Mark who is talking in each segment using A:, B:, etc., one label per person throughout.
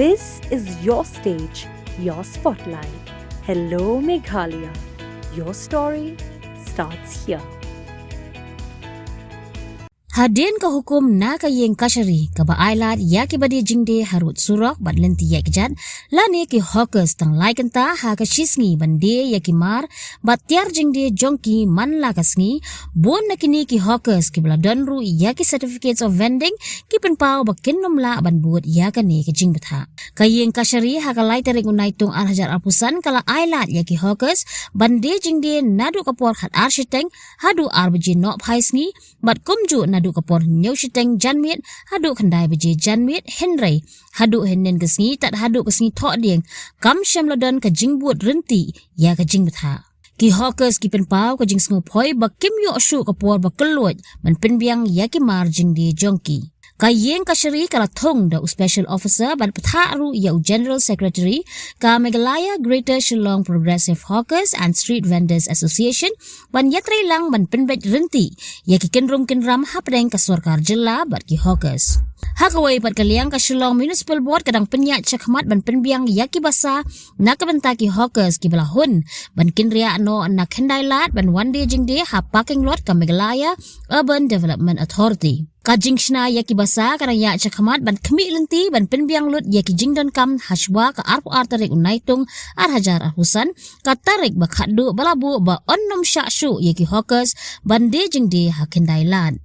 A: This is your stage, your spotlight. Hello, Meghalaya. Your story starts here.
B: Hadin ka hukum na kayeng kasyari ka baailat ya ki badi jingde harut surok bad lenti ya kijat lani ki hawkers tang laikanta ha ka shisngi bande ya ki mar bat tiar jingde jongki man la kasngi bon na kini ki hawkers ki bladonru ya ki certificates of vending ki penpau bakin nomla ban buat ya ka ne ki jing betha kayeng kasyari ha ka lai tarik unaitung arhajar apusan kala ailat ya ki hawkers bande jingde nadu kapor khat architect hadu arbji no phaisngi bat kumju nadu kapor nyau shiteng janmit hadu khandai beje janmit henry hadu hennen kesngi tat hadu kesngi thok dieng kam syam lodon ka jingbuat renti ya ka jing betha ki hawkers ki penpau ka jing sngo phoi bakim yo shu kapor bakeluat man penbiang ya ki marjing di jongki kayeng kasyari kala thong da special officer ban patharu ya general secretary ka Meghalaya Greater Shillong Progressive Hawkers and Street Vendors Association ban yatri lang ban penbet renti ya ki kenrum kenram hapdeng ka sarkar jilla bat ki hawkers hakawai pat kaliang ka Shillong Municipal Board kadang penyak chakmat ban penbiang ya ki basa na kabenta ki hawkers ki belahun ban kinria no na khendailat ban one day jingde ha parking lot ka Meghalaya Urban Development Authority kajing shna ya ki basa karang ya chakmat ban kemi lenti ban penbiang lut ya ki jingdon kam hashwa ka arpu artarik unaitung arhajar husan ka tarik bakhadu balabu ba onnom syakshu ya ki hawkers ban de jingde ha kendailan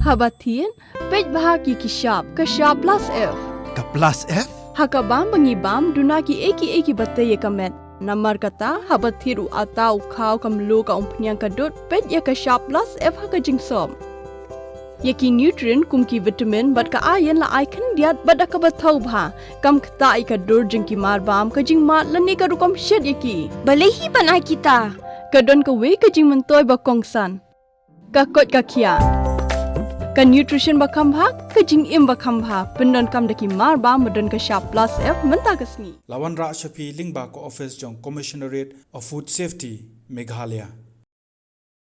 C: Habatin, pej bahagi ki shop plus F.
D: Ka plus F?
C: Hakabam bangibam dunaki eki bataye kamet. Namar kata habatiru atau kau kamlu ka umpnyang kadut pej ya ka shop plus F haka jingsom. Yaki nutrient kumki vitamin bat ka ayan la icon diat bada ka batau bha kam kta ka dur jingki marbam ka jingma lani ka rukom shed yaki.
E: Balehi banai kita.
C: Kadon ka we ka jing mentoy ba kongsan. Ka kot ka kia. Ka nutrition bakam bha ka jing im bakam bha pendon kam daki marba modon ka shop plus F menta kasni
D: Lawan Ra Shafi Lingba ko office jong Commissionerate of Food Safety Meghalaya